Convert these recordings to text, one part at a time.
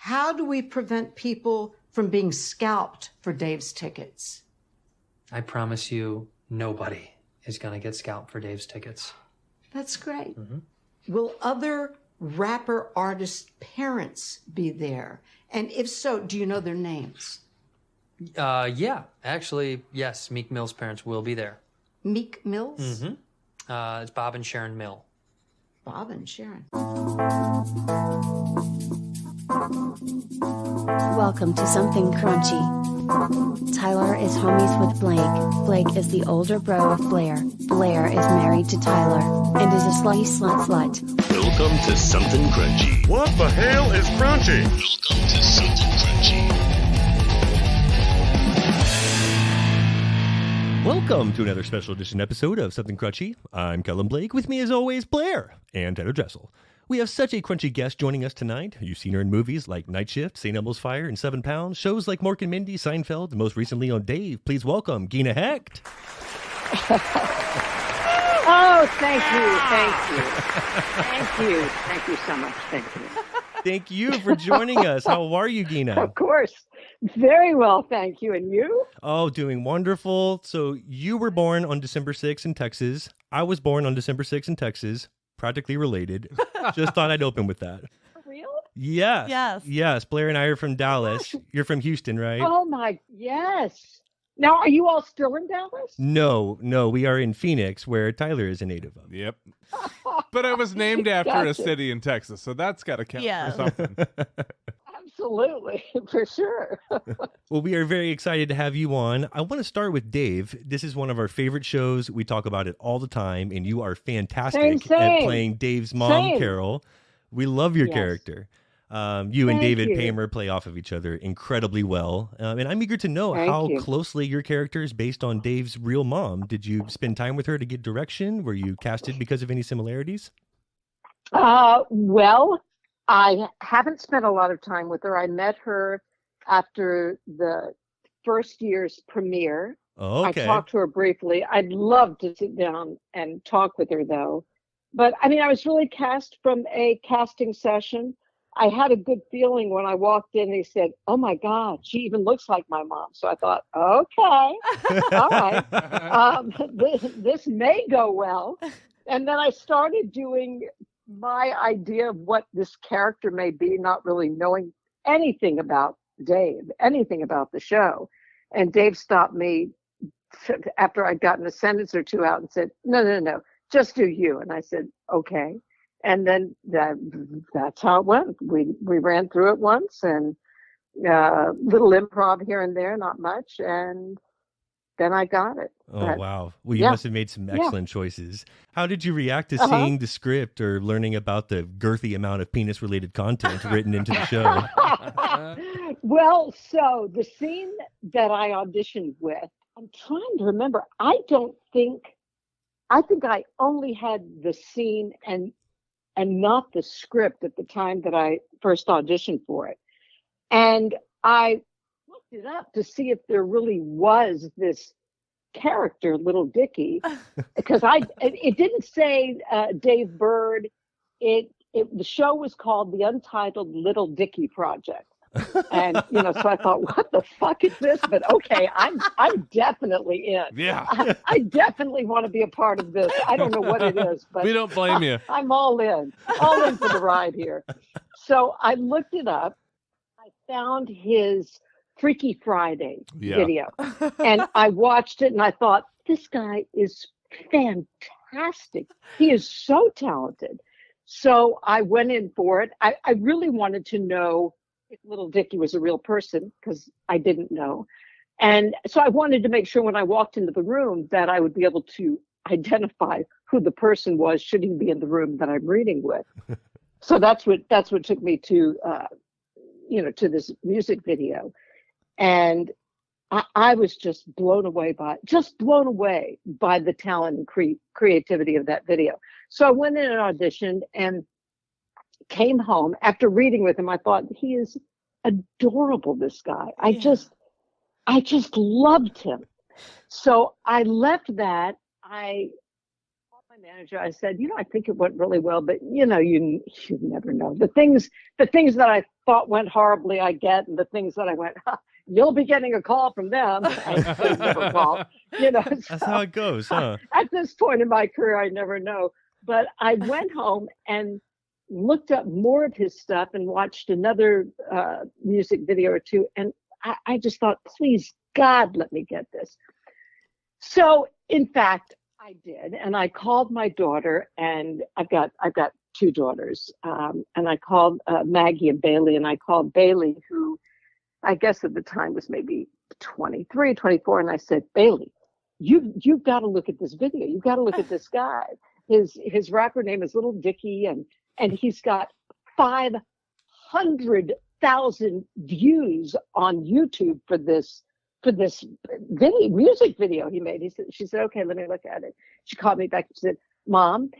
How do we prevent people from being scalped for Dave's tickets? I promise you, nobody is going to get scalped for Dave's tickets. That's great. Will other rapper artists' parents be there? And if so, do you know their names? Yeah, actually, yes, Meek Mill's parents will be there. Meek Mills? It's Bob and Sharon Mill. Bob and Sharon. Welcome to Something Crunchy. Tyler is homies with Blake. Blake is the older bro of Blair. Blair is married to Tyler and is a slutty slut. Welcome to Something Crunchy. What the hell is crunchy? Welcome to Something Crunchy. Welcome to another special edition episode of Something Crunchy. I'm Kellen Blake. With me as always, Blair and Tyler Dressel. We have such a crunchy guest joining us tonight. You've seen her in movies like Night Shift, St. Elmo's Fire, and 7 Pounds, shows like Mork and Mindy, Seinfeld, and most recently on Dave. Please welcome Gina Hecht. Oh, thank you. Thank you so much. Thank you. Thank you for joining us. How are you, Gina? Of course. Very well, thank you. And you? Oh, doing wonderful. So you were born on December 6th in Texas. I was born on December 6th in Texas. Practically related. Just thought I'd open with that. For real? Yes. Blair and I are from Dallas. You're from Houston, right? Oh my, yes. Now, are you all still in Dallas? No, we are in Phoenix, where Tyler is a native of. Yep. But I was named after a Gotcha. city in Texas, so that's got to count for something. Absolutely, for sure. Well, we are very excited to have you on. I want to start with Dave. This is one of our favorite shows. We talk about it all the time, and you are fantastic Same. at playing Dave's mom, Carol. We love your Yes. character. You and Thank David you. Paymer play off of each other incredibly well. And I'm eager to know Thank how you. closely your character is based on Dave's real mom. Did you spend time with her to get direction? Were you casted because of any similarities? Well, I haven't spent a lot of time with her. I met her after the first year's premiere. Oh, okay. I talked to her briefly. I'd love to sit down and talk with her, though. But I mean, I was really cast from a casting session. I had a good feeling when I walked in. They said, "Oh my God, she even looks like my mom." So I thought, okay, all right, this may go well. And then I started doing my idea of what this character may be, not really knowing anything about Dave, anything about the show. And Dave stopped me after I'd gotten a sentence or two out and said, no, just do you. And I said, okay. And then that's how it went. We ran through it once, and little improv here and there, not much. And then I got it. Oh, But, wow. Well, you yeah. must have made some excellent choices. How did you react to seeing the script or learning about the girthy amount of penis-related content written into the show? Well, so the scene that I auditioned with, I'm trying to remember. I think I only had the scene and not the script at the time that I first auditioned for it. And I looked it up to see if there really was this character, Lil Dicky, because it didn't say Dave Burd. The show was called The Untitled Lil Dicky Project. And so I thought, what the fuck is this? But okay, I'm definitely in. Yeah. I definitely want to be a part of this. I don't know what it is, but We don't blame you. I'm all in for the ride here. So I looked it up. I found his Freaky Friday video, and I watched it, and I thought, this guy is fantastic. He is so talented. So I went in for it. I really wanted to know if Lil Dicky was a real person, because I didn't know. And so I wanted to make sure when I walked into the room that I would be able to identify who the person was, should he be in the room that I'm reading with. So that's what took me to, to this music video. And I was just blown away by the talent and creativity of that video. So I went in and auditioned and came home. After reading with him, I thought, he is adorable, this guy. I just loved him. So I left that. I called my manager, I said, I think it went really well, but you never know. The things that I thought went horribly, I get, and the things that I went, you'll be getting a call from them. I never call. That's how it goes, huh? At this point in my career, I never know. But I went home and looked up more of his stuff and watched another music video or two, and I just thought, please God, let me get this. So in fact, I did, and I called my daughter, and I've got 2 daughters, and I called Maggie and Bailey, and I called Bailey, who I guess at the time was maybe 23, 24, and I said, Bailey, you've got to look at this video. You've got to look at this guy. His rapper name is Lil Dicky, and he's got 500,000 views on YouTube for this music video he made. She said, okay, let me look at it. She called me back and said, Mom,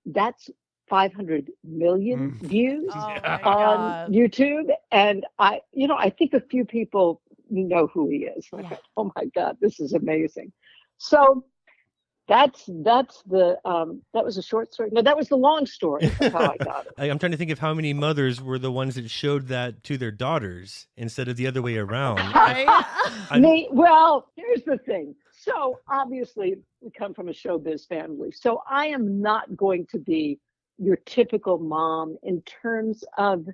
that's 500 million views on YouTube. And I think a few people know who he is. Like, oh my God, this is amazing. So that was a short story. No, that was the long story of how I got it. I'm trying to think of how many mothers were the ones that showed that to their daughters instead of the other way around. Well, here's the thing. So obviously we come from a showbiz family. So I am not going to be your typical mom in terms of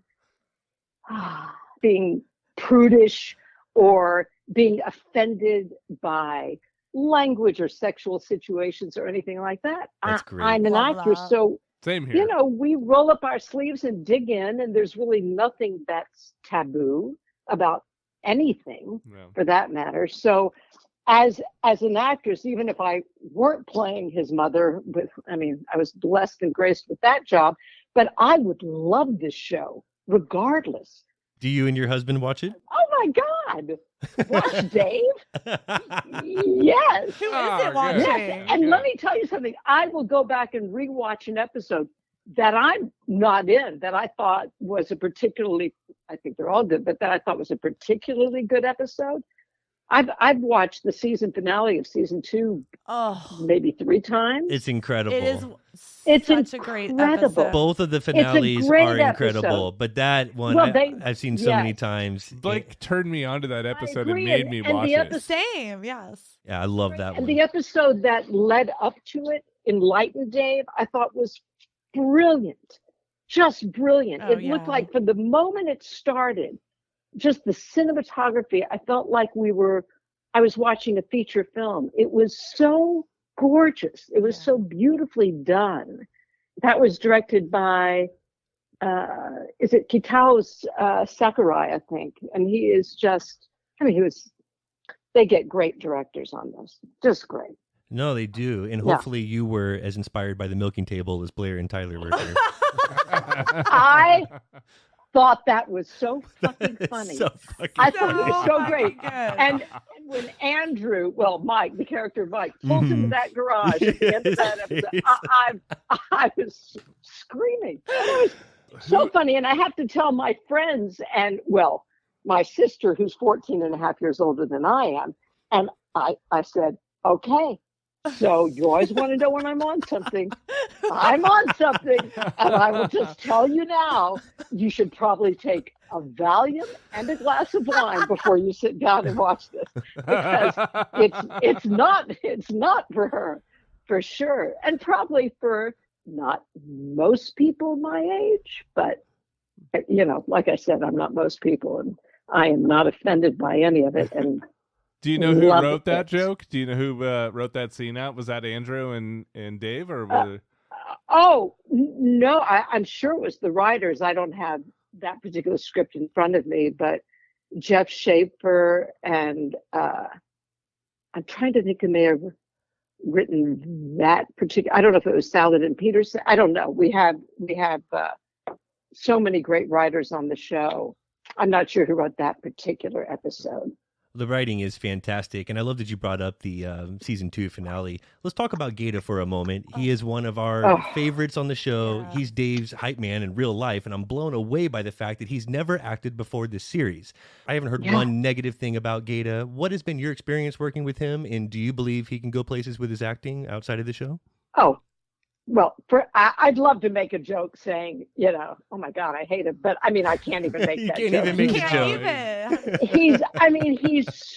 being prudish or being offended by language or sexual situations or anything like that. That's great. I'm an actor, so same here. We roll up our sleeves and dig in, and there's really nothing that's taboo about anything for that matter. So as an actress, even if I weren't playing his mother I was blessed and graced with that job, but I would love this show regardless. Do you and your husband watch it? Oh my God. Watch Dave? Yes. Who is it watching? Yes. And let me tell you something. I will go back and rewatch an episode that I'm not in, that I thought was I think they're all good, but that I thought was a particularly good episode. I've watched the season finale of season 2 maybe 3 times. It's incredible. It is it's such a great episode. Both of the finales are incredible, but that one I've seen so many times. Blake turned me onto that episode and made me watch it. Same, yes. Yeah, I love that one. And the episode that led up to it, Enlighten Dave, I thought was brilliant. Just brilliant. It looked like from the moment it started, just the cinematography, I felt like I was watching a feature film. It was so gorgeous. It was so beautifully done. That was directed by, is it Kitao Sakurai, I think. And he is just, they get great directors on this. Just great. No, they do. And hopefully you were as inspired by the milking table as Blair and Tyler were here. I thought that was so fucking funny. I thought it was so great. And when Andrew, Mike, the character Mike, pulls into that garage at the end of that episode, I was screaming. It was so funny. And I have to tell my friends and, my sister, who's 14 and a half years older than I am, and I said, okay, so you always want to know when I'm on something. I'm on something, and I will just tell you now, you should probably take a Valium and a glass of wine before you sit down and watch this, because it's not for her, for sure, and probably for not most people my age, but like I said, I'm not most people, and I am not offended by any of it. And do you know who wrote that joke? Do you know who wrote that scene out? Was that Andrew and Dave, or was no, I'm sure it was the writers. I don't have that particular script in front of me, but Jeff Schaefer and I'm trying to think who may have written that particular. I don't know if it was Salad and Peterson. I don't know. We have so many great writers on the show. I'm not sure who wrote that particular episode. The writing is fantastic, and I love that you brought up the season 2 finale. Let's talk about GaTa for a moment. He is one of our favorites on the show. Yeah. He's Dave's hype man in real life, and I'm blown away by the fact that he's never acted before this series. I haven't heard one negative thing about GaTa. What has been your experience working with him, and do you believe he can go places with his acting outside of the show? Oh, well, I'd love to make a joke saying, you know, oh my God, I hate him. But I mean, I can't even make You that can't joke. even make the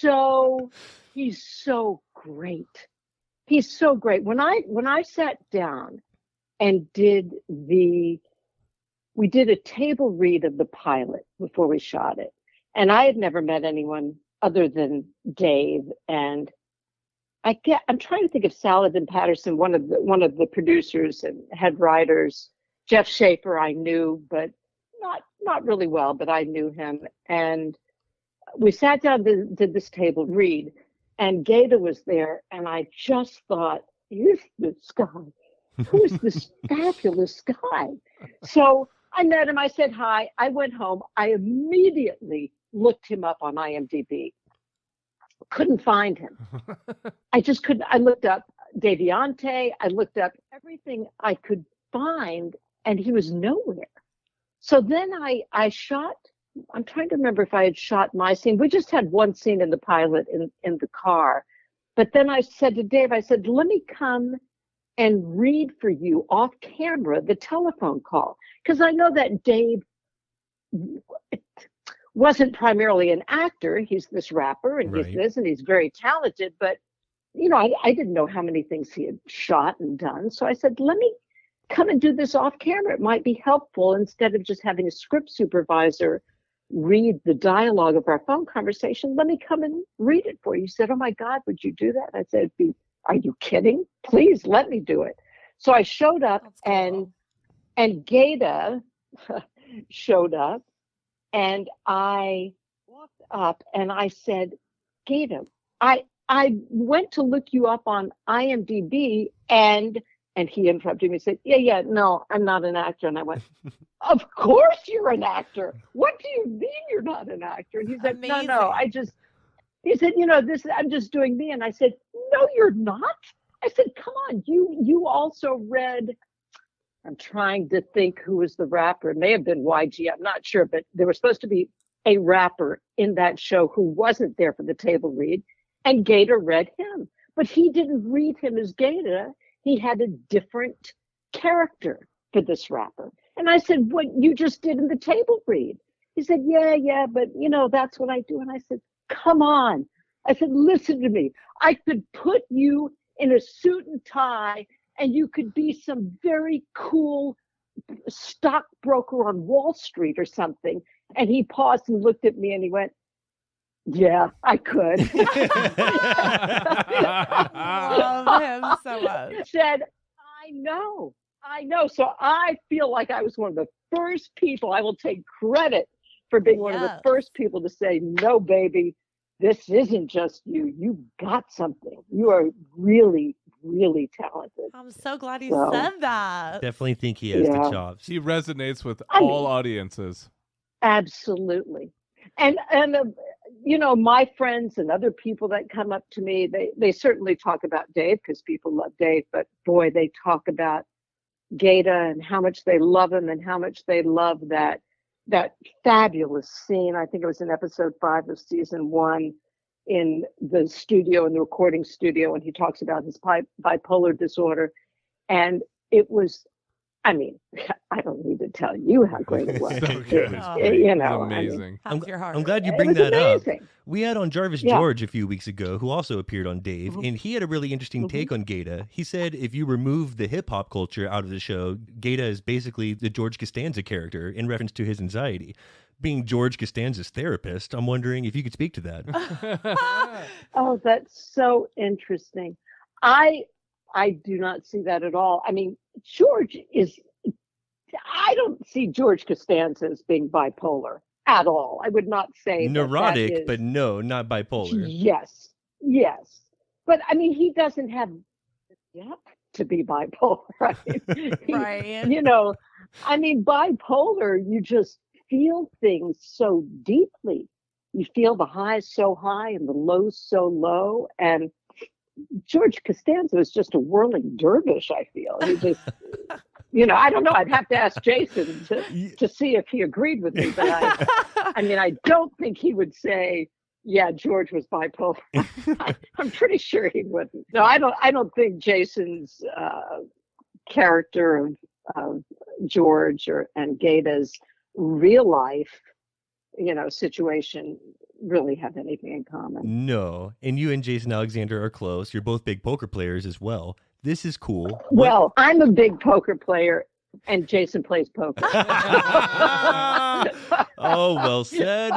joke. He's so great. He's so great. When I sat down and we did a table read of the pilot before we shot it. And I had never met anyone other than Dave. And I'm trying to think of Saladin Patterson, one of the producers and head writers. Jeff Schaefer I knew, but not really well, but I knew him. And we sat down and did this table read, and GaTa was there, and I just thought, who's this guy? Who is this fabulous guy? So I met him. I said hi. I went home. I immediately looked him up on IMDb. Couldn't find him. I just couldn't. I looked up Deviante. I looked up everything I could find, and he was nowhere. So then I shot. I'm trying to remember if I had shot my scene. We just had one scene in the pilot in the car. But then I said to Dave, I said, let me come and read for you off camera the telephone call. Because I know that Dave wasn't primarily an actor. He's this rapper and he's this and he's very talented. But, you know, I didn't know how many things he had shot and done. So I said, let me come and do this off camera. It might be helpful instead of just having a script supervisor read the dialogue of our phone conversation. Let me come and read it for you. He said, oh my God, would you do that? I said, are you kidding? Please let me do it. So I showed up and GaTa showed up, and I walked up and I said, GaTa, I went to look you up on IMDb, and he interrupted me and said, yeah, no, I'm not an actor. And I went, of course you're an actor. What do you mean you're not an actor? And he said, Amazing. no, he said, you know, I'm just doing me. And I said, no, you're not. I said, come on, you also read, I'm trying to think who was the rapper. It may have been YG, I'm not sure, but there was supposed to be a rapper in that show who wasn't there for the table read, and GaTa read him. But he didn't read him as GaTa. He had a different character for this rapper. And I said, what you just did in the table read? He said, yeah, but you know, that's what I do. And I said, come on. I said, listen to me. I could put you in a suit and tie, and you could be some very cool stockbroker on Wall Street or something. And he paused and looked at me and he went, yeah, I could. I love him so much. He said, I know. So I feel like I was one of the first people. I will take credit for being one of the first people to say, no, baby, this isn't just you. You got something. You are really, really talented. I'm so glad you said that. Definitely think he has the chops. He resonates with all audiences. Absolutely. And you know, my friends and other people that come up to me, they certainly talk about Dave because people love Dave, but boy, they talk about GaTa and how much they love him and how much they love that fabulous scene. I think it was in episode 5 of season 1 in the studio, in the recording studio, and he talks about his bipolar disorder. And it was, I mean, I don't need to tell you how great it was. So good. You know, amazing. How's your heart? I'm glad you bring that up. We had on Jarvis Yeah. George a few weeks ago, who also appeared on Dave, and he had a really interesting take on GaTa. He said if you remove the hip hop culture out of the show, GaTa is basically the George Costanza character in reference to his anxiety. Being George Costanza's therapist, I'm wondering if you could speak to that. Oh, that's so interesting. I do not see that at all. I mean, I don't see George Costanza as being bipolar at all. I would not say Neurotic, that is, but no, not bipolar. Yes. But I mean, he doesn't have the depth to be bipolar. I mean, Right. You know, I mean, bipolar, you just feel things so deeply. You feel the highs so high and the lows so low. And George Costanza is just a whirling dervish, I feel. He just, you know, I don't know. I'd have to ask Jason to see if he agreed with me. But I mean, I don't think he would say, yeah, George was bipolar. I'm pretty sure he wouldn't. No, I don't think Jason's character of George and GaTa's real life, situation really have anything in common. No. And you and Jason Alexander are close. You're both big poker players as well. This is cool. Well, I'm a big poker player, and Jason plays poker. Oh, well said.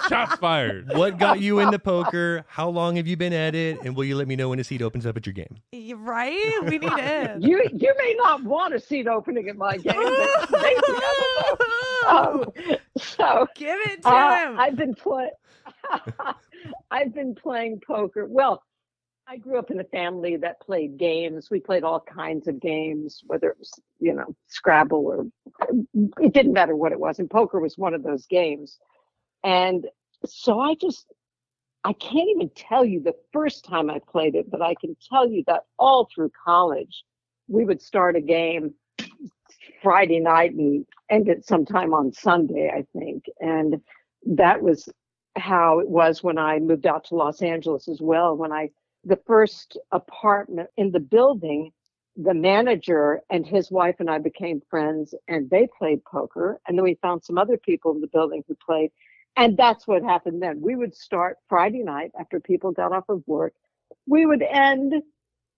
Shots fired. What got you into poker? How long have you been at it? And will you let me know when a seat opens up at your game? Right? We need it. You may not want a seat opening at my game, but maybe, I don't know. So give it to him. I've been playing poker. Well, I grew up in a family that played games. We played all kinds of games, whether it was, Scrabble or it didn't matter what it was. And poker was one of those games. And so I can't even tell you the first time I played it, but I can tell you that all through college, we would start a game Friday night and end it sometime on Sunday, I think. And that was how it was when I moved out to Los Angeles as well. The first apartment in the building, the manager and his wife and I became friends, and they played poker. And then we found some other people in the building who played. And that's what happened then. We would start Friday night after people got off of work. We would end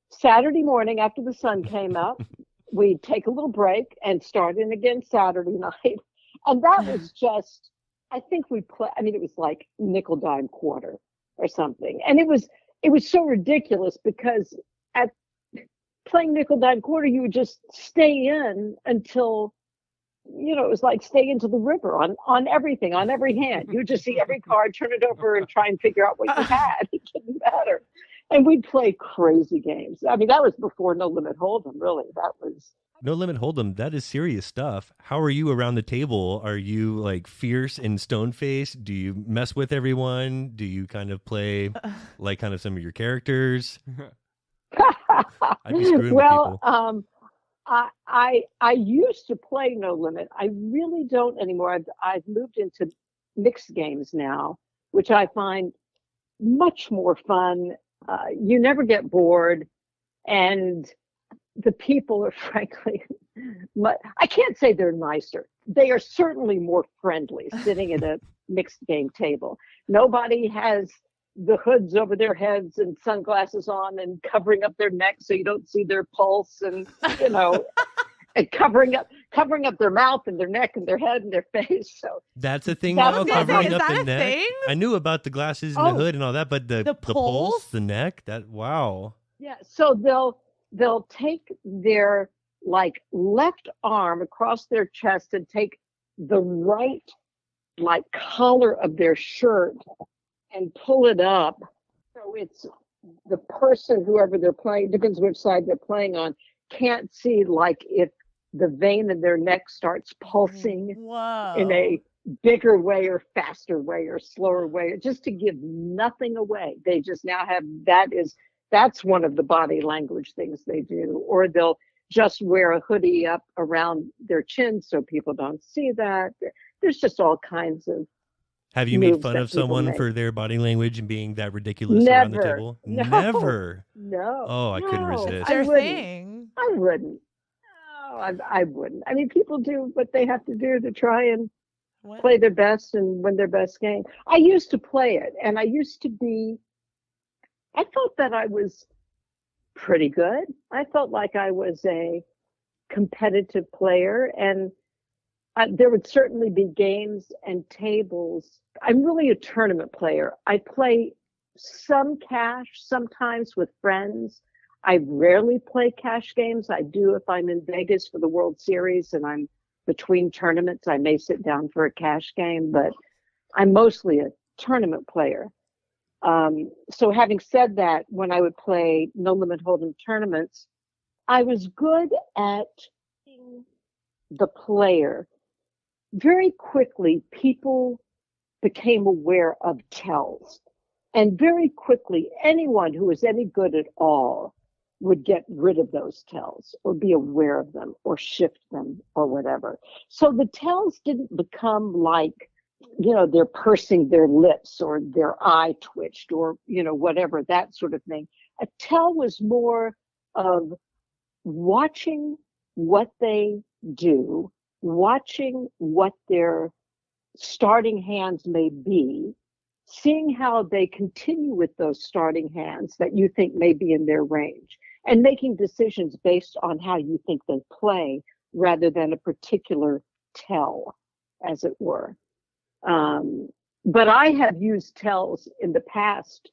Saturday morning after the sun came up. We'd take a little break and start in again Saturday night. And that was just, I think it was like nickel, dime, quarter or something. And it was so ridiculous because at playing nickel, dime, quarter, you would just stay in until, it was like stay into the river on everything, on every hand. You would just see every card, turn it over and try and figure out what you had. It didn't matter. And we'd play crazy games. I mean, that was before No Limit Hold'em, really. That was... No Limit Hold'em, that is serious stuff. How are you around the table? Are you like fierce and stone-faced? Do you mess with everyone? Do you kind of play like kind of some of your characters? I'd be screwing with people. I used to play No Limit. I really don't anymore. I've moved into mixed games now, which I find much more fun. You never get bored, and the people are frankly, I can't say they're nicer. They are certainly more friendly sitting at a mixed game table. Nobody has the hoods over their heads and sunglasses on and covering up their neck so you don't see their pulse and, and covering up their mouth and their neck and their head and their face. So that's a thing now, covering up the neck. Thing? I knew about the glasses and the hood and all that, but the pulse, the neck, wow. Yeah, so they'll take their like left arm across their chest and take the right like collar of their shirt and pull it up. So it's the person, whoever they're playing, depends which side they're playing on, can't see like if the vein in their neck starts pulsing in a bigger way or faster way or slower way, just to give nothing away. They just now have, that's one of the body language things they do. Or they'll just wear a hoodie up around their chin so people don't see that. There's just all kinds of. Have you made fun of someone for their body language and being that ridiculous around the table? No. Never. No. Oh, I couldn't resist. Their thing. I wouldn't. No, I wouldn't. I mean, people do what they have to do to try and play their best and win their best game. I used to play it, and I felt that I was pretty good. I felt like I was a competitive player, and there would certainly be games and tables. I'm really a tournament player. I play some cash, sometimes with friends. I rarely play cash games. I do if I'm in Vegas for the World Series and I'm between tournaments. I may sit down for a cash game, but I'm mostly a tournament player. So having said that, when I would play No Limit Hold'em tournaments, I was good at being the player. Very quickly, people became aware of tells. And very quickly, anyone who was any good at all would get rid of those tells or be aware of them or shift them or whatever. So the tells didn't become like, they're pursing their lips or their eye twitched or, whatever, that sort of thing. A tell was more of watching what they do, watching what their starting hands may be, seeing how they continue with those starting hands that you think may be in their range, and making decisions based on how you think they play rather than a particular tell, as it were. But I have used tells in the past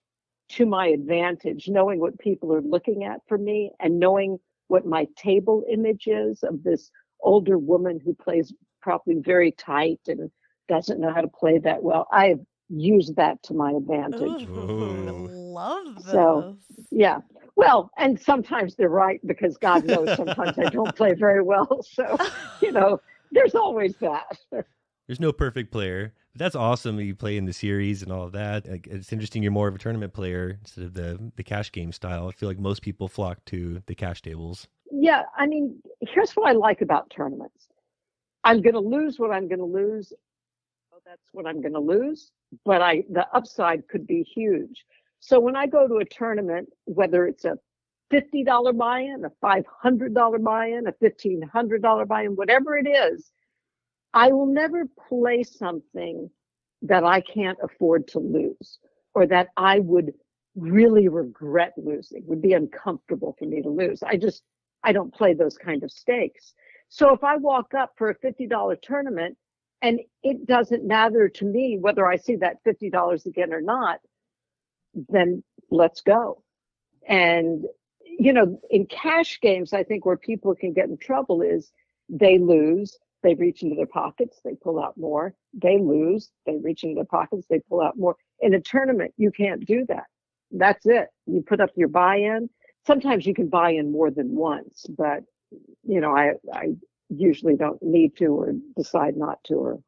to my advantage, knowing what people are looking at for me and knowing what my table image is of this older woman who plays probably very tight and doesn't know how to play that well. I have used that to my advantage. Ooh, love this. So, yeah. Well, and sometimes they're right because God knows sometimes I don't play very well. So, there's always that. There's no perfect player. That's awesome that you play in the series and all of that. It's interesting you're more of a tournament player instead of the cash game style. I feel like most people flock to the cash tables. Yeah, I mean, here's what I like about tournaments. I'm going to lose what I'm going to lose. Oh, that's what I'm going to lose. But the upside could be huge. So when I go to a tournament, whether it's a $50 buy-in, a $500 buy-in, a $1,500 buy-in, whatever it is, I will never play something that I can't afford to lose or that I would really regret losing, would be uncomfortable for me to lose. I don't play those kind of stakes. So if I walk up for a $50 tournament and it doesn't matter to me whether I see that $50 again or not, then let's go. And, in cash games, I think where people can get in trouble is they lose. They reach into their pockets, they pull out more. They lose, they reach into their pockets, they pull out more. In a tournament, you can't do that. That's it. You put up your buy-in. Sometimes you can buy in more than once, but, I usually don't need to or decide not to or,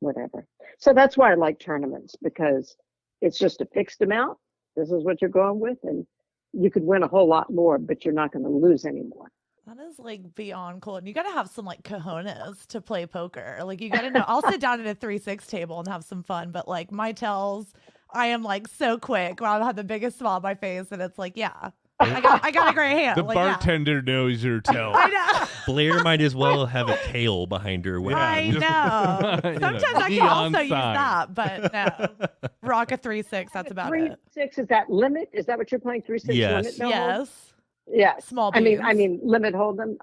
whatever. So that's why I like tournaments, because it's just a fixed amount. This is what you're going with, and you could win a whole lot more, but you're not going to lose anymore. That is beyond cool. And you got to have some cojones to play poker. You got to know, I'll sit down at a 3-6 table and have some fun. But my tells, I am so quick. I'll have the biggest smile on my face. And it's yeah, I got a great hand. The bartender knows your tell. I know. Blair might as well have a tail behind her. I know. Sometimes I can also use that, but no. Rock a 3-6. That's about it. 3-6 is that limit? Is that what you're playing? 3-6 Yes. limit? No Yes. hold? Yeah. Small I beans. mean, limit hold'em.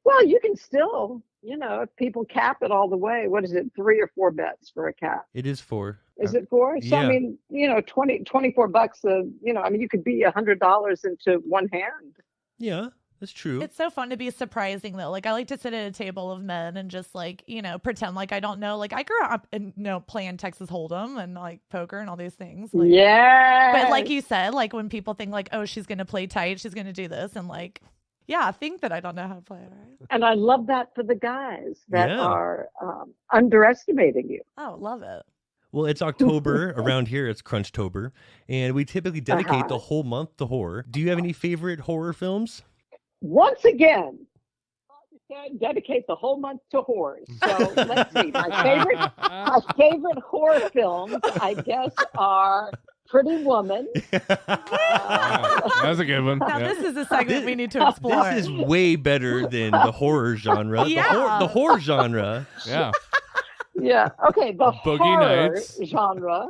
Well, you can still, if people cap it all the way, what is it? 3 or 4 bets for a cap? It is 4. Is it 4? So, yeah. I mean, $24, you could be $100 into one hand. Yeah, that's true. It's so fun to be surprising though. I like to sit at a table of men and just pretend I don't know. I grew up and playing Texas Hold'em and poker and all these things. Yeah. But like you said, when people think oh, she's gonna play tight, she's gonna do this, and yeah, think that I don't know how to play it, right? And I love that for the guys that Yeah. are underestimating you. Oh, love it. Well, it's October. Around here, it's Crunchtober. And we typically dedicate the whole month to horror. Do you have any favorite horror films? Once again, dedicate the whole month to horror. So let's see. My favorite horror films, I guess, are Pretty Woman. That's a good one. Now Yeah. this is a segment we need to explore. This is way better than the horror genre. Yeah. The horror genre. Yeah. Yeah. Okay. The Boogie horror Nights. genre.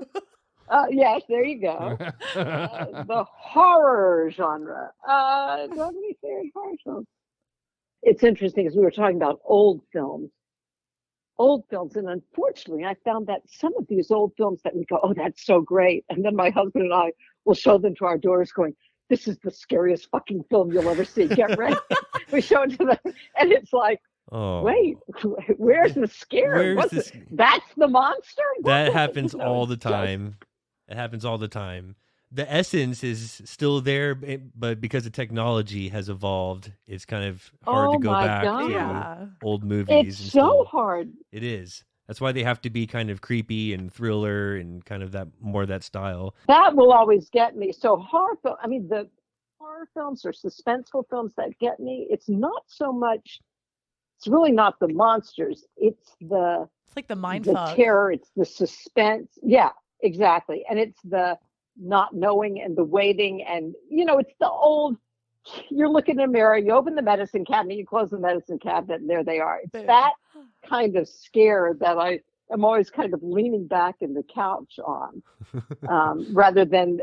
Yes, there you go. The horror genre. Do I have any favorite horror films? It's interesting because we were talking about old films, and unfortunately, I found that some of these old films that we go, "Oh, that's so great," and then my husband and I will show them to our daughters, going, "This is the scariest fucking film you'll ever see. Get ready." We show it to them, and it's like, Oh. wait, where's the scare? Where's this? That's the monster? That What? happens No, all the it's just- time. It happens all the time. The essence is still there, but because the technology has evolved, it's kind of hard to go my back God. to Yeah. old movies. It's and so still- hard. It is. That's why they have to be kind of creepy and thriller and kind of that more of that style. That will always get me. So horror film, the horror films or suspenseful films that get me, it's not so much, it's really not the monsters. It's the It's the mind the fuck. terror, it's the suspense. Yeah, exactly. And it's the not knowing and the waiting, and it's the old you're looking in a mirror, you open the medicine cabinet, you close the medicine cabinet, and there they are. It's Boom. that kind of scare that I am always kind of leaning back in the couch on, rather than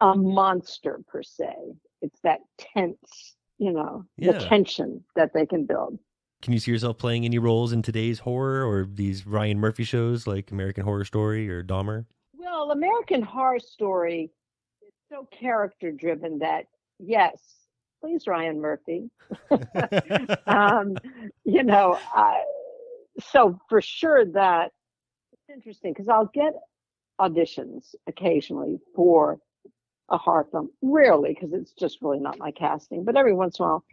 a monster per se. It's that tense, the tension that they can build. Can you see yourself playing any roles in today's horror or these Ryan Murphy shows like American Horror Story or Dahmer? Well, American Horror Story is so character driven that, yes, please, Ryan Murphy. So for sure that it's interesting because I'll get auditions occasionally for a horror film. Rarely, because it's just really not my casting, but every once in a while.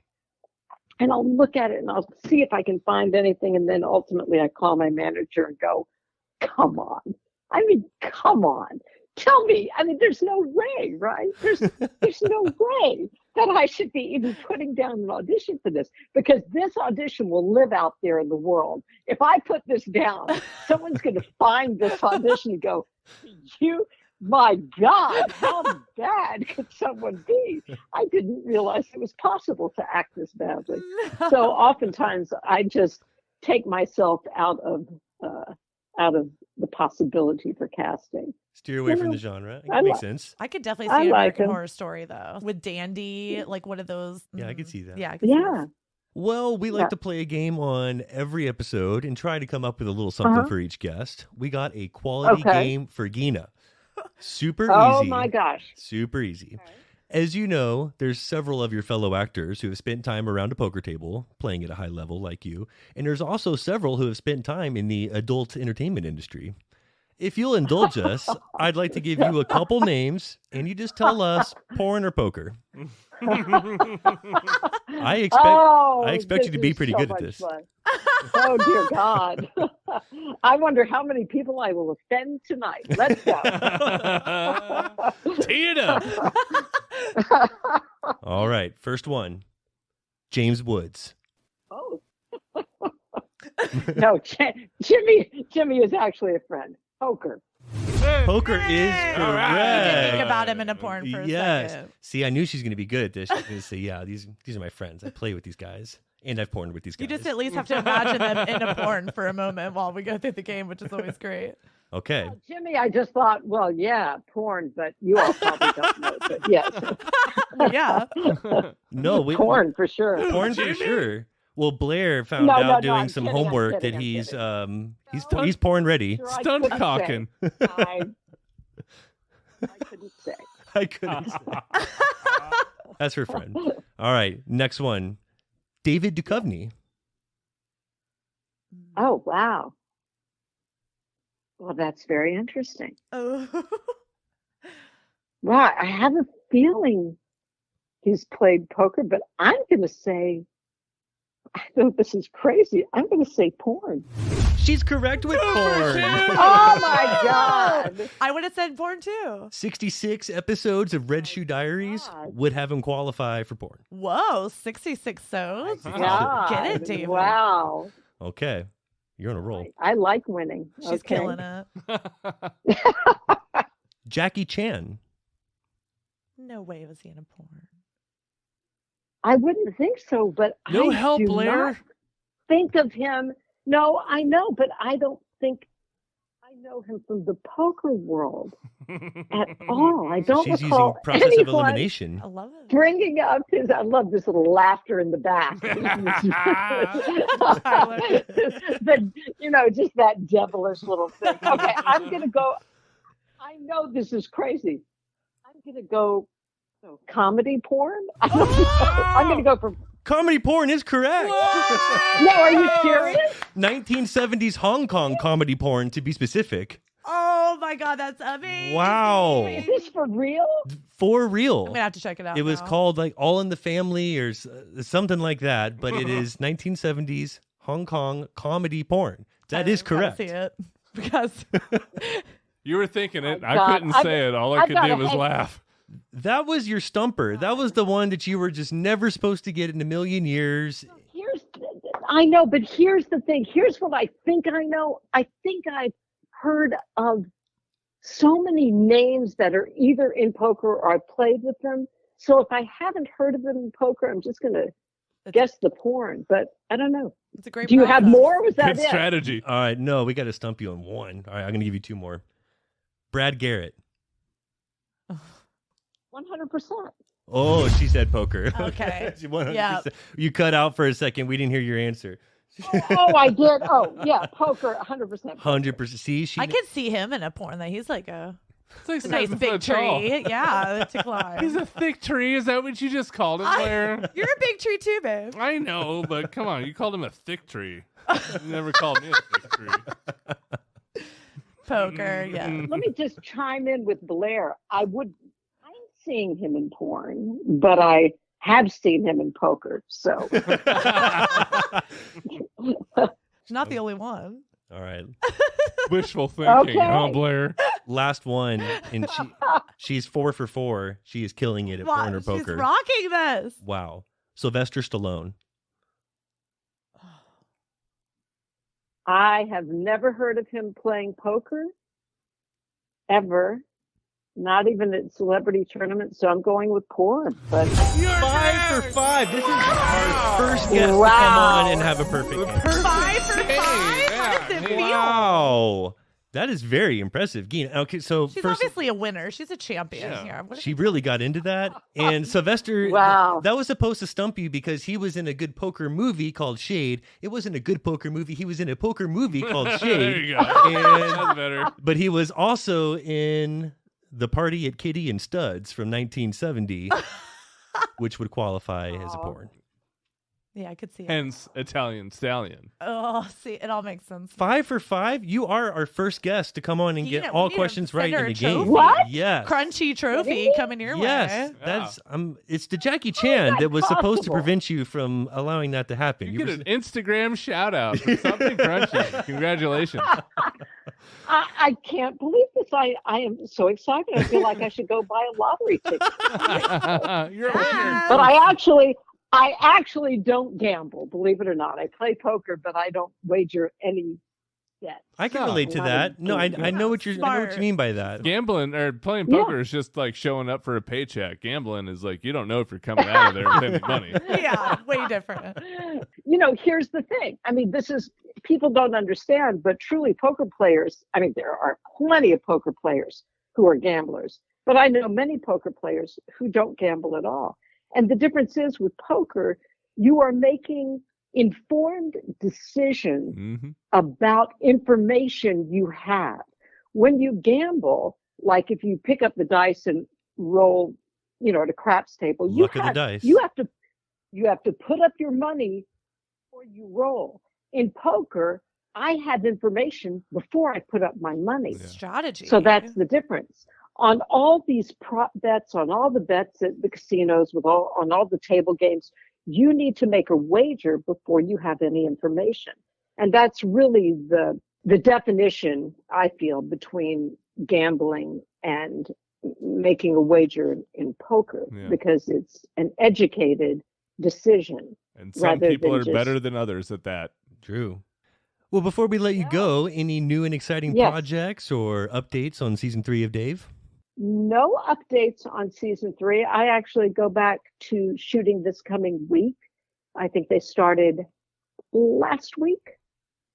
And I'll look at it and I'll see if I can find anything. And then ultimately I call my manager and go, come on. I mean, come on. Tell me. I mean, there's no way, right? There's no way that I should be even putting down an audition for this, because this audition will live out there in the world. If I put this down, someone's going to find this audition and go, my God, how bad could someone be? I didn't realize it was possible to act this badly. So oftentimes I just take myself out of the possibility for casting. Steer away from the genre. It makes sense. I could definitely see American Horror Story though, with Dandy, like one of those. Yeah, I could see that. Yeah, I could see that. Well, we like to play a game on every episode and try to come up with a little something for each guest. We got a quality game for Gina. Super easy. Oh my gosh. Super easy. Okay. As you know, there's several of your fellow actors who have spent time around a poker table playing at a high level like you. And there's also several who have spent time in the adult entertainment industry. If you'll indulge us, I'd like to give you a couple names and you just tell us porn or poker. I expect you to be pretty good at this. Fun. Oh, dear God. I wonder how many people I will offend tonight. Let's go. Tee it up. All right. First one. James Woods. Oh. No, Jimmy is actually a friend. Poker. Poker is correct. Think about him in a porn for a second. See, I knew she's going to be good at this. She's going to say, yeah, these are my friends. I play with these guys. And I've porned with these guys. You just at least have to imagine them in a porn for a moment while we go through the game, which is always great. Okay. Well, Jimmy, I just thought, well, yeah, porn, but you all probably don't know. But yes. Yeah. No, porn for sure. Porn for sure. Well, Blair found out doing some homework that he's porn ready. Sure, Stunt cocking. I couldn't say. I couldn't say. That's her friend. All right, next one. David Duchovny. Oh, wow. Well, that's very interesting. Oh. Wow, I have a feeling he's played poker, but I'm going to say, I know this is crazy, I'm going to say porn. She's correct with porn. Oh, my God. I would have said porn, too. 66 episodes of Red Shoe Diaries would have him qualify for porn. Whoa, 66 shows? Get it, David. Wow. Okay. You're on a roll. I like winning. She's killing it. Jackie Chan. No way was he in a porn. I wouldn't think so, but no I help, do Blair. not think of him. No, I know, but I don't think I know him from the poker world at all. I don't She's recall using process of elimination. I love it. bringing up his. I love this little laughter in the back. But just that devilish little thing. Okay, I'm gonna go. I know this is crazy. I'm gonna go. Comedy porn? I'm going to go for... Comedy porn is correct. No, are you serious? 1970s Hong Kong comedy porn, to be specific. Oh my God, that's amazing. Wow. Is this for real? For real. I'm going to have to check it out. It was called like All in the Family or something like that, but it is 1970s Hong Kong comedy porn. That is correct. I see it because... You were thinking it. I couldn't say it. All I could do was laugh. That was your stumper. That was the one that you were just never supposed to get in a million years. I know, but here's the thing. Here's what I think I know. I think I've heard of so many names that are either in poker or I played with them. So if I haven't heard of him in poker, I'm just going to guess the porn, but I don't know. It's a great Do you have more? Or was that Good it? strategy. All right, no, we got to stump you on one. All right, I'm going to give you two more. Brad Garrett. 100%. Oh, she said poker. Okay. 100%. Yep. You cut out for a second. We didn't hear your answer. Oh, I did. Oh, yeah, poker, 100%. 100%. See, I could see him in a porn. That he's like a It's like nice 7 big foot tall. tree. Yeah, to climb. He's a thick tree. Is that what you just called him, Blair? You're a big tree too, babe. I know, but come on. You called him a thick tree. You never called me a thick tree. Poker, yeah. Let me just chime in with Blair. I'm seeing him in porn, but I have seen him in poker. So Not the only one. All right. Wishful thinking, huh, Blair? Last one, and she's 4 for 4. She is killing it at porn or poker. She's rocking this. Wow. Sylvester Stallone. I have never heard of him playing poker ever. Not even at celebrity tournaments, so I'm going with porn. But 5 for 5. This is our first guest to come on and have a perfect answer. 5 for 5? How does it feel? Wow. That is very impressive. Gina, okay, so She's first, obviously a winner. She's a champion here. she really got into that. And Sylvester, that was supposed to stump you because he was in a good poker movie called Shade. It wasn't a good poker movie. He was in a poker movie called Shade. There you go. That's better. But he was also in The Party at Kitty and Studs from 1970, which would qualify as a porn. Yeah, I could see it. Hence, Italian Stallion. Oh, see, it all makes sense. 5 for 5. You are our first guest to come on and get all questions right in the game. What? Yes. Crunchy trophy coming your way. Yes, that's it's the Jackie Chan that was supposed to prevent you from allowing that to happen. You get an Instagram shout out for something crunchy. Congratulations. I can't believe this. I am so excited. I feel like I should go buy a lottery ticket. You're a winner. But I actually don't gamble, believe it or not. I play poker, but I don't wager any bets. I can relate to that. No, I know what I know what you mean by that. Gambling or playing poker is just like showing up for a paycheck. Gambling is like you don't know if you're coming out of there with any money. Yeah, way different. Here's the thing. I mean, this is people don't understand, but truly poker players, I mean, there are plenty of poker players who are gamblers, but I know many poker players who don't gamble at all. And the difference is with poker, you are making informed decisions about information you have. When you gamble, like if you pick up the dice and roll, at a craps table, Luck of the dice. you have to put up your money before you roll. In poker, I have information before I put up my money. Strategy. So that's the difference. On all these prop bets, on all the bets at the casinos, on all the table games, you need to make a wager before you have any information. And that's really the definition, I feel, between gambling and making a wager in poker, because it's an educated decision. And some people are better than others at that. True. Well, before we let you go, any new and exciting projects or updates on season 3 of Dave? No updates on season 3. I actually go back to shooting this coming week. I think they started last week.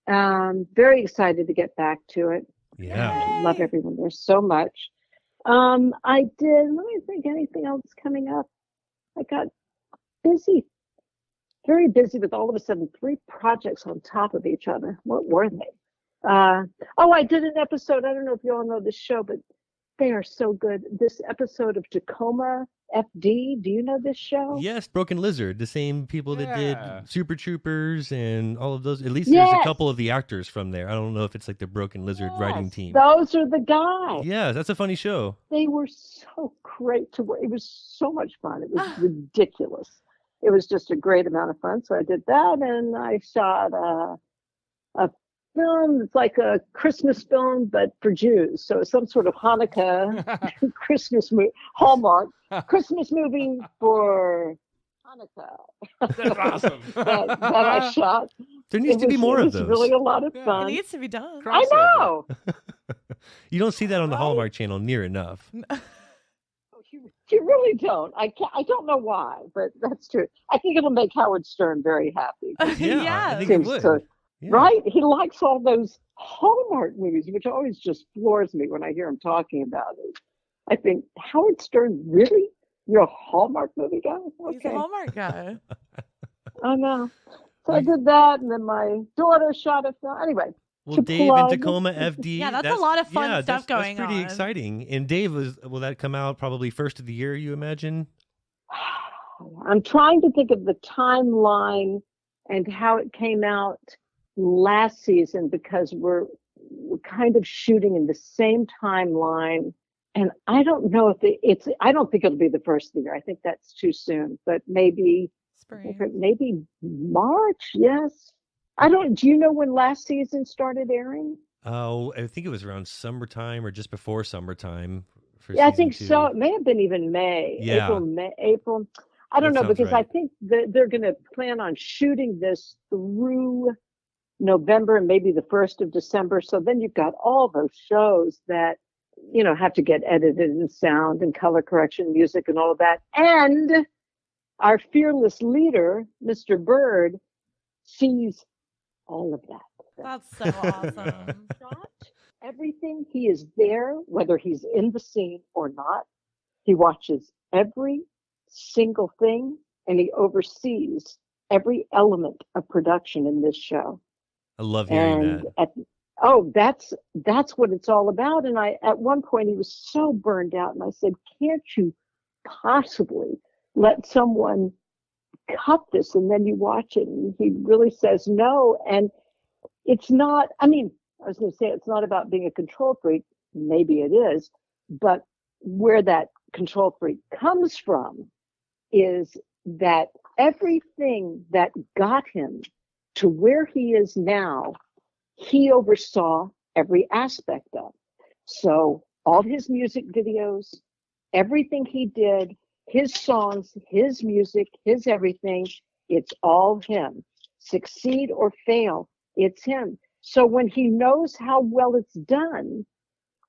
Very excited to get back to it. Yeah. I love everyone there so much. Let me think, anything else coming up? I got busy, very busy with all of a sudden 3 projects on top of each other. What were they? I did an episode. I don't know if you all know this show, but they are so good. This episode of Tacoma FD. Do you know this show? Yes, Broken Lizard. The same people that did Super Troopers and all of those. At least there's a couple of the actors from there. I don't know if it's like the Broken Lizard writing team. Those are the guys. Yeah, that's a funny show. They were so great to work. It was so much fun. It was ridiculous. It was just a great amount of fun. So I did that, and I shot a film. It's like a Christmas film, but for Jews. So it's some sort of Hanukkah Christmas movie, Hallmark Christmas movie for Hanukkah. That's awesome. that I shot. There needs to be more of those. It was really a lot of fun. It needs to be done. I know. You don't see that on the Hallmark Channel near enough. You really don't. I don't know why, but that's true. I think it'll make Howard Stern very happy. Yeah, I think it would. Yeah. Right? He likes all those Hallmark movies, which always just floors me when I hear him talking about it. I think, Howard Stern, really? You're a Hallmark movie guy? Okay. He's a Hallmark guy. I know. So I did that, and then my daughter shot a film. Anyway. Well, Dave and Tacoma FD. Yeah, that's a lot of fun stuff going on. That's pretty exciting. And Dave, will that come out probably first of the year, you imagine? I'm trying to think of the timeline and how it came out last season, because we're kind of shooting in the same timeline. And I don't know if I don't think it'll be the first of the year. I think that's too soon, but maybe spring, maybe March. Yes. Do you know when last season started airing? Oh, I think it was around summertime or just before summertime. Yeah, I think so. It may have been even May. Yeah. April. I don't know, because right. I think they're going to plan on shooting this through November and maybe the 1st of December. So then you've got all those shows that, have to get edited and sound and color correction, music and all of that. And our fearless leader, Mr. Burd, sees all of that. That's so awesome. Everything, he is there, whether he's in the scene or not. He watches every single thing, and he oversees every element of production in this show. I love hearing that. That's what it's all about. And at one point he was so burned out, and I said, can't you possibly let someone cut this and then you watch it? And he really says no. And it's not, I was going to say it's not about being a control freak. Maybe it is, but where that control freak comes from is that everything that got him to where he is now, he oversaw every aspect of. So all his music videos, everything he did, his songs, his music, his everything, it's all him. Succeed or fail, it's him. So when he knows how well it's done,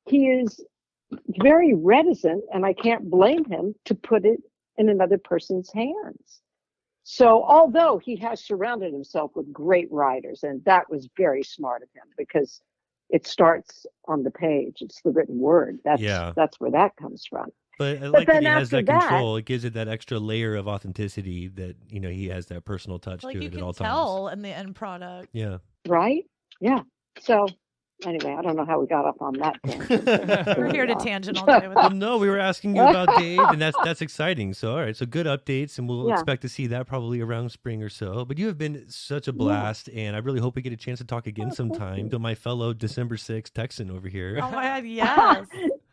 he is very reticent, and I can't blame him, to put it in another person's hands. So although he has surrounded himself with great writers, and that was very smart of him, because it starts on the page. It's the written word. That's where that comes from. But I like that he has that control. It gives it that extra layer of authenticity that, he has that personal touch to it at all times. You can tell in the end product. Yeah. Right? Yeah. So anyway, I don't know how we got up on that tangent. We're here to tangent all day with Well, no, we were asking you about Dave, and that's exciting. So, all right. So good updates, and we'll expect to see that probably around spring or so. But you have been such a blast, and I really hope we get a chance to talk again sometime. To my fellow December 6th Texan over here. Oh, my God, yes.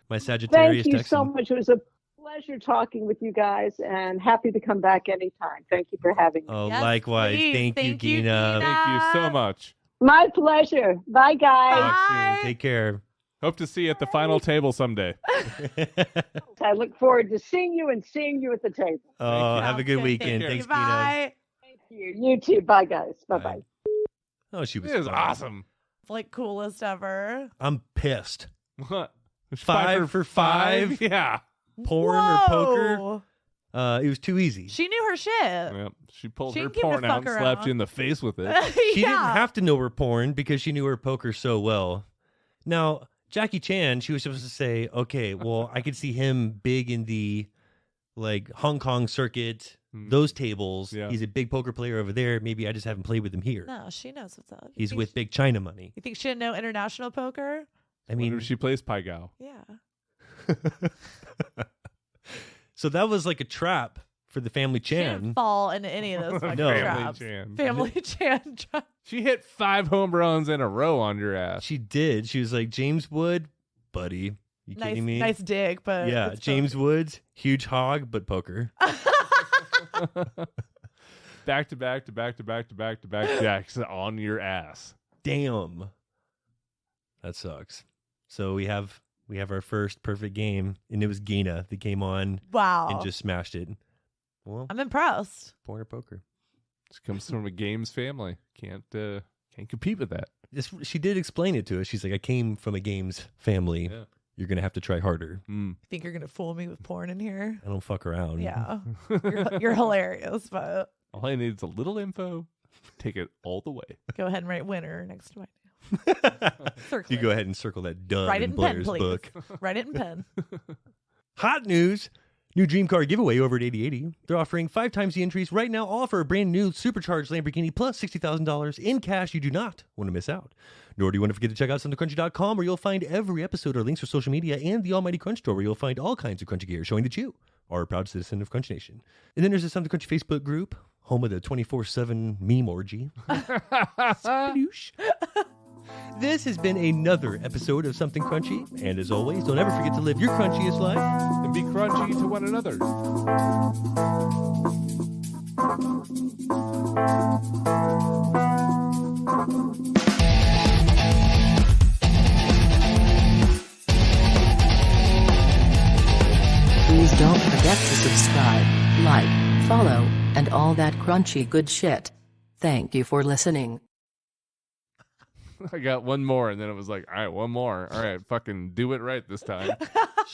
My Sagittarius Thank you Texan. so much. It was a pleasure talking with you guys, and happy to come back anytime. Thank you for having me. Oh, likewise. Please. Thank you, Gina. Thank you so much. My pleasure. Bye, guys. Bye. Take care. Hope to see you at the final table someday. I look forward to seeing you and seeing you at the table. Oh, have a good weekend. Thanks, Gina. Bye. Thank you. You too. Bye, guys. Bye-bye. Oh, she was It was fun. awesome. Like coolest ever. I'm pissed. What? 5 for 5? Yeah. Porn or poker? It was too easy. She knew her shit. Yep. She pulled She her didn't give a porn out and fuck slapped around. you in the face with it. She didn't have to know her porn because she knew her poker so well. Now, Jackie Chan, she was supposed to say, okay, well, I could see him big in the Hong Kong circuit, those tables. Yeah. He's a big poker player over there. Maybe I just haven't played with him here. No, she knows what's up. He's with big China money. You think she didn't know international poker? I mean, she plays Pai Gow. Yeah. So that was like a trap for the family She Chan. didn't fall into any of those fucking No. traps. Family Chan traps. She hit 5 home runs in a row on your ass. She did. She was like, James Wood, buddy. You Nice, kidding me? nice dig, but Yeah, it's James Woods, huge hog, but poker. Back to back to back to back to back to back jacks on your ass. Damn. That sucks. So we have our first perfect game, and it was Gina that came on wow, and just smashed it. Well, I'm impressed. porn or poker. This comes from a games family. Can't compete with that. She did explain it to us. She's like, I came from a games family. Yeah. you're going to have to try harder. You think you're going to fool me with porn in here? I don't fuck around. Yeah. You're hilarious, but All I need is a little info. Take it all the way. go ahead and write winner next to my name. You go ahead and circle that done Write it in in pen, Blair's please. book. Write it in pen. Hot news. New dream car giveaway over at 8080. They're offering 5 times the entries right now, all for a brand new supercharged Lamborghini plus $60,000 in cash. You do not want to miss out. Nor do you want to forget to check out somethingcrunchy.com, where you'll find every episode or links for social media, and the Almighty Crunch Store, where you'll find all kinds of crunchy gear showing that you are a proud citizen of Crunch Nation. And then there's the Something Crunchy Facebook group, home of the 24/7 meme orgy. Sploosh. This has been another episode of Something Crunchy, and as always, don't ever forget to live your crunchiest life And be crunchy to one another. Please don't forget to subscribe, like, follow, and all that crunchy good shit. Thank you for listening. I got one more, and then it was like, all right, one more. All right, fucking do it right this time.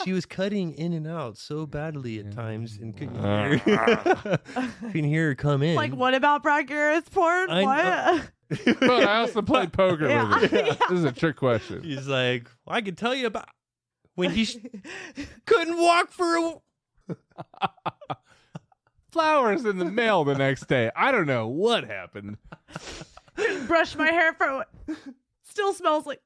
She was cutting in and out so badly at times, and couldn't hear her come in. Like, what about Brad Garrett's porn? What? But I also played poker with it. This is a trick question. He's like, I could tell you about when he couldn't walk for a... Flowers in the mail the next day. I don't know what happened. Brush my hair for still smells like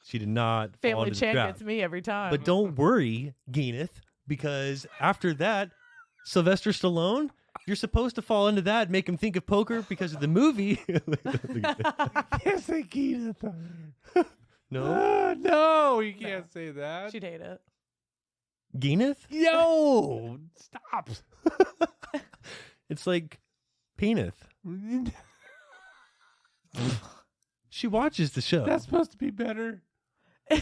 She did not. Family Chan gets me every time. But don't worry, Geeneth, because after that, Sylvester Stallone, you're supposed to fall into that, make him think of poker because of the movie. Can't say Geeneth. No, no, you can't say that. She'd hate it. Geeneth? No, stop. It's like Peneth. She watches the show. That's supposed to be better. I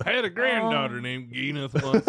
had a granddaughter named Geeneth once.